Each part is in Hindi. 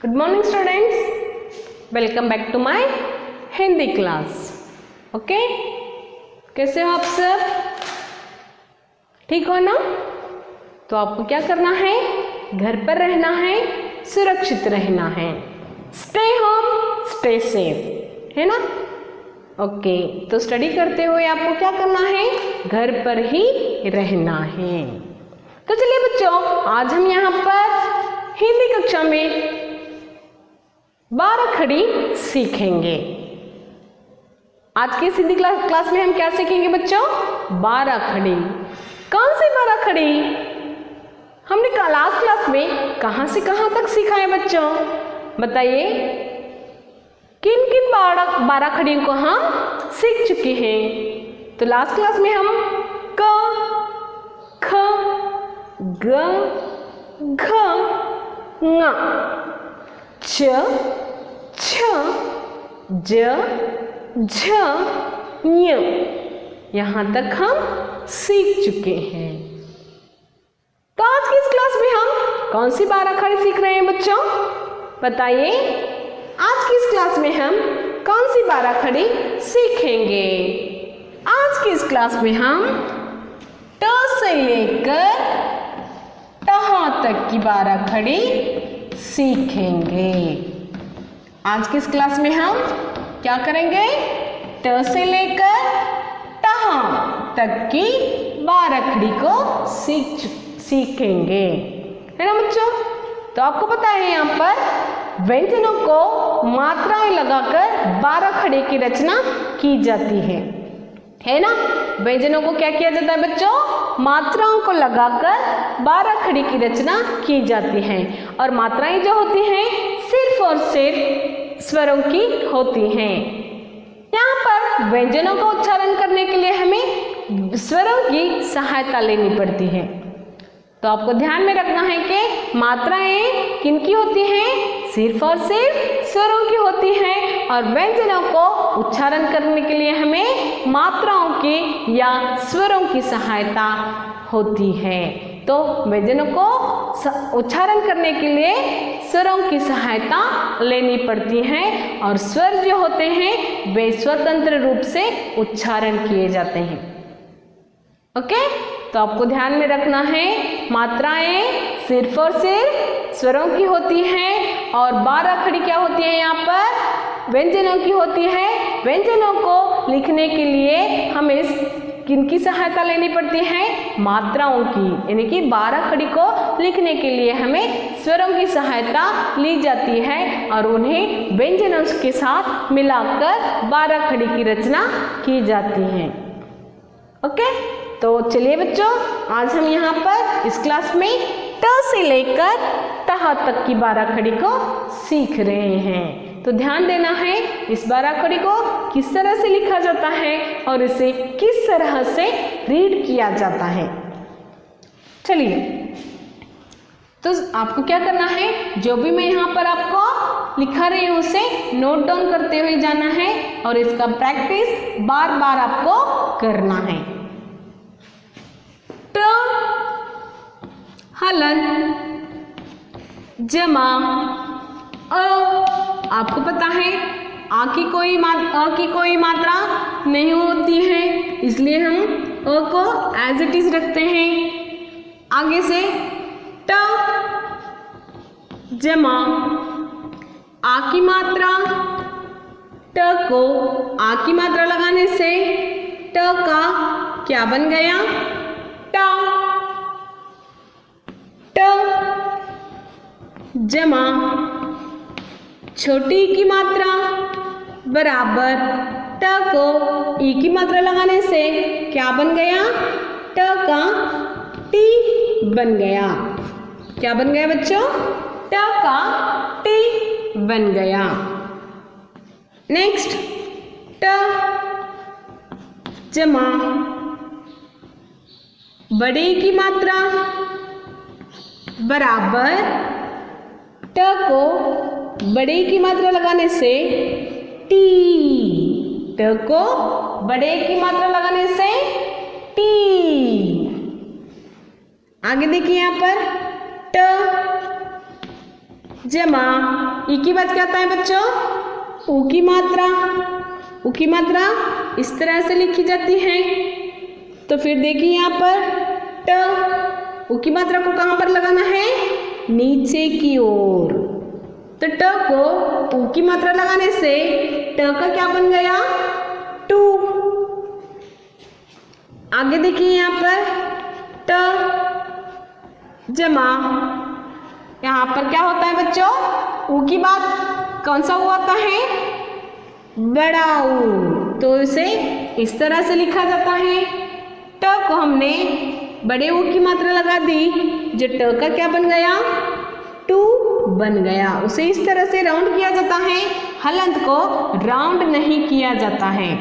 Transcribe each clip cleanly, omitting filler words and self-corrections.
Good morning students, welcome back to my Hindi class. Okay, कैसे हो आप सब? ठीक हो ना? तो आपको क्या करना है? घर पर रहना है, सुरक्षित रहना है। स्टे होम, स्टे सेफ, है ना? ओके, तो स्टडी करते हुए आपको क्या करना है? घर पर ही रहना है। तो चलिए बच्चों, आज हम यहाँ पर हिंदी कक्षा में 12 खड़ी सीखेंगे। आज की हिंदी क्लास में हम क्या सीखेंगे बच्चों? 12 खड़ी। कौन सी 12 खड़ी? हमने लास्ट क्लास में कहाँ से कहाँ तक सीखा है बच्चों? बताइए, किन किन 12 खड़ियों को हम सीख चुके हैं? तो लास्ट क्लास में हम क, ख, ग, घ, ङ, च, छ, ज, झ, ञ, यहाँ तक हम सीख चुके हैं। तो आज की इस क्लास में हम कौन सी 12 खड़ी सीख रहे हैं बच्चों? बताइए, आज की इस क्लास में हम कौन सी 12 खड़ी सीखेंगे? आज की इस क्लास में हम ट से लेकर टहा तक की 12 खड़ी सीखेंगे। आज की इस क्लास में हम क्या करेंगे? ट से लेकर टहा तक की 12 खड़ी को सीखेंगे, है ना बच्चों? तो आपको पता है यहाँ पर व्यंजनों को मात्राएं लगाकर 12 खड़ी की रचना की जाती है ना? व्यंजनों को क्या किया जाता है बच्चों? मात्राओं को लगाकर 12 खड़ी की रचना की जाती है। और मात्राएं जो होती हैं सिर्फ और सिर्फ स्वरों की होती हैं। यहाँ पर व्यंजनों का उच्चारण करने के लिए हमें स्वरों की सहायता लेनी पड़ती है। तो आपको ध्यान में रखना है कि मात्राएं किनकी होती हैं? सिर्फ और सिर्फ स्वरों की होती हैं। और व्यंजनों को उच्चारण करने के लिए हमें मात्राओं की या स्वरों की सहायता होती है। तो व्यंजनों को उच्चारण करने के लिए स्वरों की सहायता लेनी पड़ती है। और स्वर जो होते हैं वे स्वतंत्र रूप से उच्चारण किए जाते हैं। ओके, तो आपको ध्यान में रखना है, मात्राएं सिर्फ और सिर्फ स्वरों की होती हैं। और 12 खड़ी क्या होती है? यहाँ पर व्यंजनों की होती है। व्यंजनों को लिखने के लिए हमें किनकी सहायता लेनी पड़ती है? मात्राओं की, यानी कि 12 खड़ी को लिखने के लिए हमें स्वरों की सहायता ली जाती है और उन्हें व्यंजनों के साथ मिलाकर 12 खड़ी की रचना की जाती है। ओके, तो चलिए बच्चों, आज हम यहाँ पर इस क्लास में ट से लेकर टहा तक की 12 खड़ी को सीख रहे हैं। तो ध्यान देना है, इस 12 खड़ी को किस तरह से लिखा जाता है और इसे किस तरह से रीड किया जाता है। चलिए, तो आपको क्या करना है? जो भी मैं यहाँ पर आपको लिखा रही हूँ उसे नोट डाउन करते हुए जाना है और इसका प्रैक्टिस बार बार आपको करना है। ट हलन जमा अ, आपको पता है आ की कोई मात्रा नहीं होती है, इसलिए हम अ को एज इट इज रखते हैं। आगे से ट जमा आ की मात्रा, ट को आ की मात्रा लगाने से ट का क्या बन गया? टा। ट जमा छोटी की मात्रा बराबर ट को ई की मात्रा लगाने से क्या बन गया? ट का टी बन गया। क्या बन गया बच्चों? ट का टी बन गया। नेक्स्ट, ट जमा बड़े की मात्रा बराबर ट को बड़े की मात्रा लगाने से टी। ट को बड़े की मात्रा लगाने से टी। आगे देखिए यहाँ पर ट जमा ई की बात क्या आता है बच्चों, ऊ की मात्रा। ऊ की मात्रा इस तरह से लिखी जाती है। तो फिर देखिए यहाँ पर ट, ऊ की मात्रा को कहाँ पर लगाना है, नीचे की ओर। तो ट को ऊ की मात्रा लगाने से ट का क्या बन गया, टू। आगे देखिए यहाँ पर ट जमा, यहाँ पर क्या होता है बच्चों, ऊ की बात कौन सा ऊ आता है, बड़ा ऊ। तो इसे इस तरह से लिखा जाता है। ट को हमने बड़े ऊ की मात्रा लगा दी, जो ट का क्या बन गया, टू बन गया। उसे इस तरह से राउंड किया जाता है, हलंत को राउंड नहीं किया जाता है।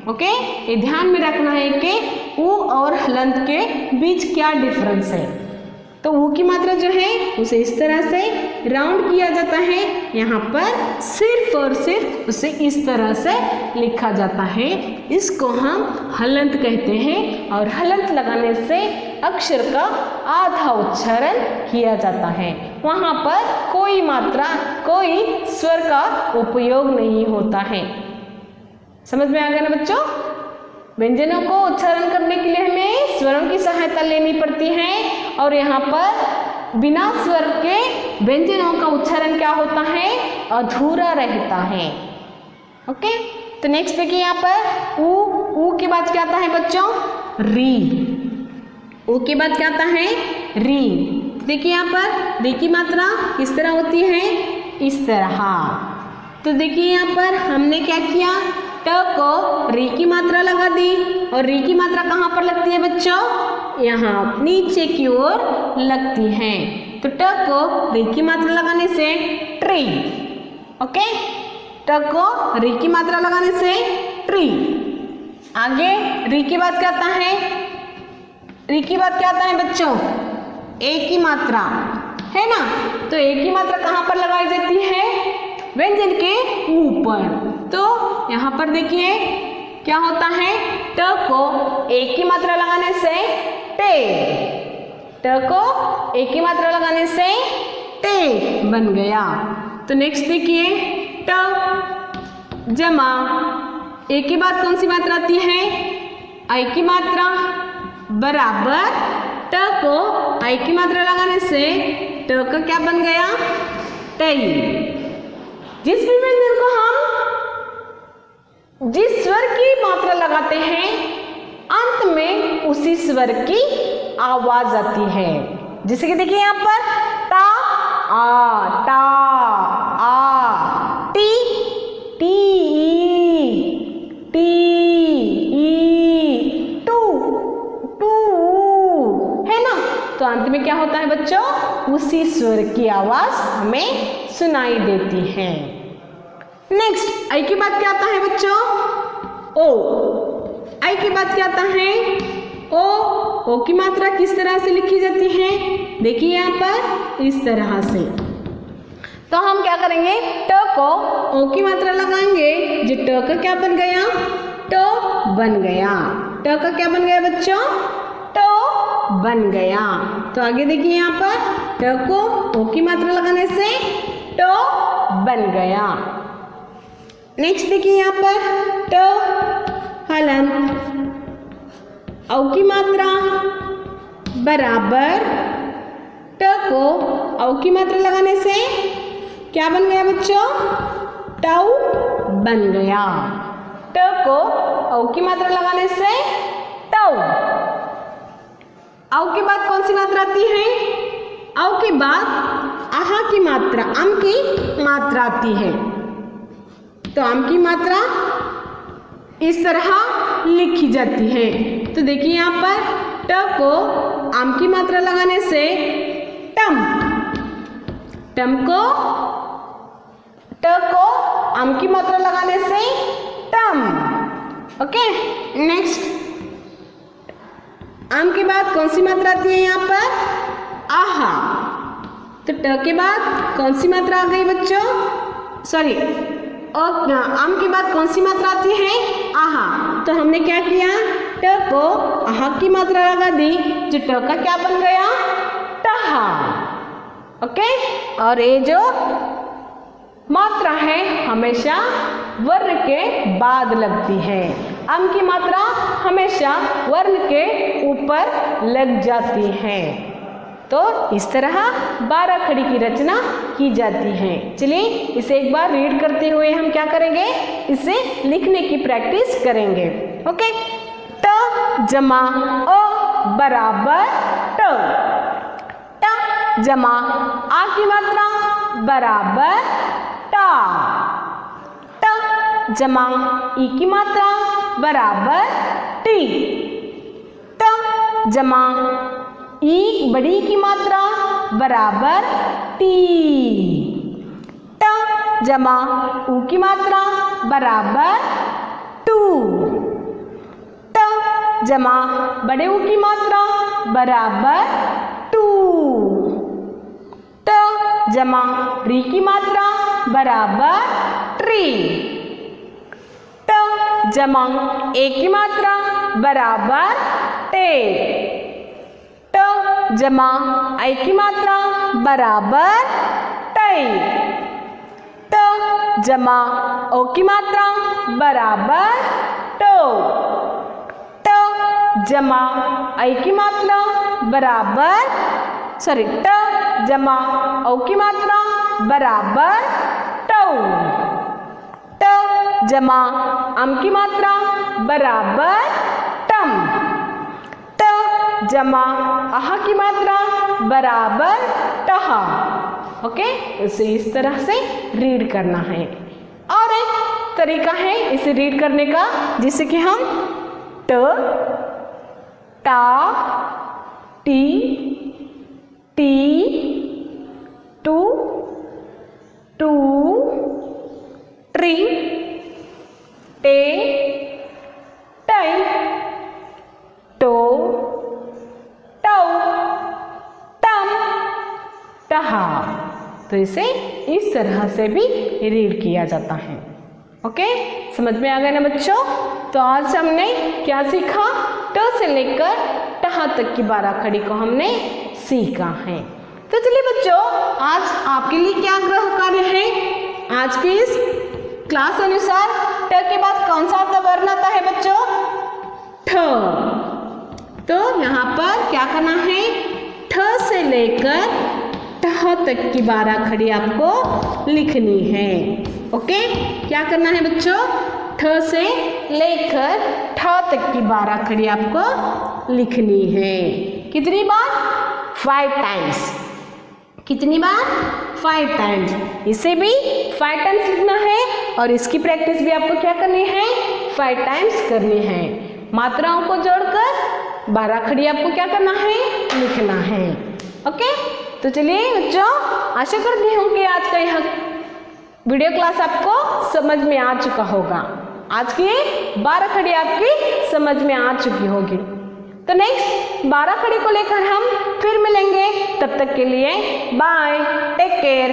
ओके, ये ध्यान में रखना है कि ऊ और हलंत के बीच क्या डिफरेंस है। तो ऊ की मात्रा जो है उसे इस तरह से राउंड किया जाता है, यहाँ पर सिर्फ और सिर्फ उसे इस तरह से लिखा जाता है। इसको हम हलंत कहते हैं और हलंत लगाने से अक्षर का आधा उच्चारण किया जाता है। वहाँ पर कोई मात्रा, कोई स्वर का उपयोग नहीं होता है। समझ में आ गया ना बच्चों? व्यंजनों को उच्चारण करने के लिए हमें स्वरों की सहायता लेनी पड़ती है और यहाँ पर बिना स्वर के व्यंजनों का उच्चारण क्या होता है, अधूरा रहता है। ओके, तो नेक्स्ट देखिए यहाँ पर ऊ के बाद क्या आता है बच्चों, री। ऊ के बाद क्या आता है, री। देखिए यहाँ पर री की मात्रा किस तरह होती है, इस तरह। तो देखिए यहाँ पर हमने क्या किया, ट को री की मात्रा लगा दी और री की मात्रा कहाँ पर लगती है बच्चों, यहाँ नीचे की ओर लगती है। तो ट को री की मात्रा लगाने से ट्री। ओके, ट को री की मात्रा लगाने से ट्री। आगे री के बाद क्या आता है, री के बाद क्या आता है बच्चों, ए की मात्रा है ना। तो ए की मात्रा कहाँ पर लगाई जाती है, व्यंजन के ऊपर। तो यहाँ पर देखिए क्या होता है, ट को ए की मात्रा लगाने से टे। ट को ए की मात्रा लगाने से टे बन गया। तो नेक्स्ट देखिए ट जमा, ए के बाद कौन सी मात्रा आती है, आई की मात्रा बराबर ट को आई की मात्रा लगाने से ट का क्या बन गया, टई। जिस भी व्यंजन को हम जिस स्वर की मात्रा लगाते हैं अंत में उसी स्वर की आवाज आती है। जैसे कि देखिए यहाँ पर ता आ, ता आ, T T E, T E, two two, है ना। तो अंत में क्या होता है बच्चों, उसी स्वर की आवाज हमें सुनाई देती है। नेक्स्ट आई के बाद क्या आता है बच्चों, ओ। आई के बाद क्या आता है, ओ की मात्रा किस तरह से लिखी जाती है, देखिए यहाँ पर इस तरह से। तो हम क्या करेंगे, ट को ओ की मात्रा लगाएंगे, जो ट का क्या बन गया, ट बन गया। ट का क्या बन गया बच्चों, ट बन गया। तो आगे देखिए यहाँ पर ट को ओ की मात्रा लगाने से ट बन गया। नेक्स्ट देखिए यहाँ पर ट हलंत, औ की मात्रा बराबर ट को औ की मात्रा लगाने से क्या बन गया बच्चों, टऊ बन गया। ट को औ की मात्रा लगाने से टऊ। औ के बाद कौन सी मात्रा आती है, औ के बाद आहा की मात्रा, अम की मात्रा आती है। तो आम की मात्रा इस तरह लिखी जाती है। तो देखिए यहाँ पर ट को आम की मात्रा लगाने से टम। टम को ट को आम की मात्रा लगाने से टम। ओके, नेक्स्ट आम के बाद कौन सी मात्रा आती है यहाँ पर, आहा। तो ट के बाद कौन सी मात्रा आ गई बच्चों, सॉरी, और आम के बाद कौन सी मात्रा आती है, आहा। तो हमने क्या किया, ट को आहा की मात्रा लगा दी, जो ट का क्या बन गया, टहा। ओके। और ये जो मात्रा है हमेशा वर्ण के बाद लगती है, अम की मात्रा हमेशा वर्ण के ऊपर लग जाती है। तो इस तरह 12 खड़ी की रचना की जाती है। चलिए इसे एक बार रीड करते हुए हम क्या करेंगे, इसे लिखने की प्रैक्टिस करेंगे। ओके, ट जमा अ बराबर ट, ट जमा आ की मात्रा बराबर टा, ट जमा ई की मात्रा बराबर टी, ट जमा ई बड़ी की मात्रा बराबर टी, ट जमा ऊ की मात्रा बराबर टू, ट जमा बड़े ऊ की मात्रा बराबर टू, ट जमा री की मात्रा बराबर ट्री, ट जमा ए की मात्रा बराबर टे, ट जमा आई की मात्रा बराबर टई, ट जमा ओ की मात्रा बराबर टो, ट जमा आई की मात्रा बराबर ट जमा ओ की मात्रा बराबर टौ, ट जमा अम की मात्रा बराबर टम, ट जमा आह की मात्रा बराबर टहा। ओके, इसे इस तरह से रीड करना है। और एक तरीका है इसे रीड करने का, जिसे कि हम ट टा टी टी टू टू ट्री टे टई टो टौ टम टहा। तो इसे इस तरह से भी रीड किया जाता है। ओके, समझ में आ गया ना बच्चों? तो आज हमने क्या सीखा, ट से लेकर टहा तक की 12 खड़ी को हमने सीखा है। तो चलिए बच्चों, आज आपके लिए क्या ग्रह कार्य है, आज के इस क्लास अनुसार ट के बाद कौन सा वर्ण आता है बच्चों, ठ। तो यहाँ पर क्या करना है, ठ से लेकर टह तक की 12 खड़ी आपको लिखनी है। ओके, क्या करना है बच्चों, ठ से लेकर ठ तक की 12 खड़ी आपको लिखनी है। कितनी बार, 5 टाइम्स। कितनी बार, 5 टाइम्स। इसे भी 5 टाइम्स लिखना है और इसकी प्रैक्टिस भी आपको क्या करनी है, 5 टाइम्स करनी है। मात्राओं को जोड़कर 12 खड़ी आपको क्या करना है, लिखना है। ओके, तो चलिए बच्चों, आशा करती हूँ कि आज का यह वीडियो क्लास आपको समझ में आ चुका होगा। आज की 12 खड़ी आपकी समझ में आ चुकी होगी। तो नेक्स्ट 12 खड़ी को लेकर हम फिर मिलेंगे। तब तक के लिए बाय, टेक केयर।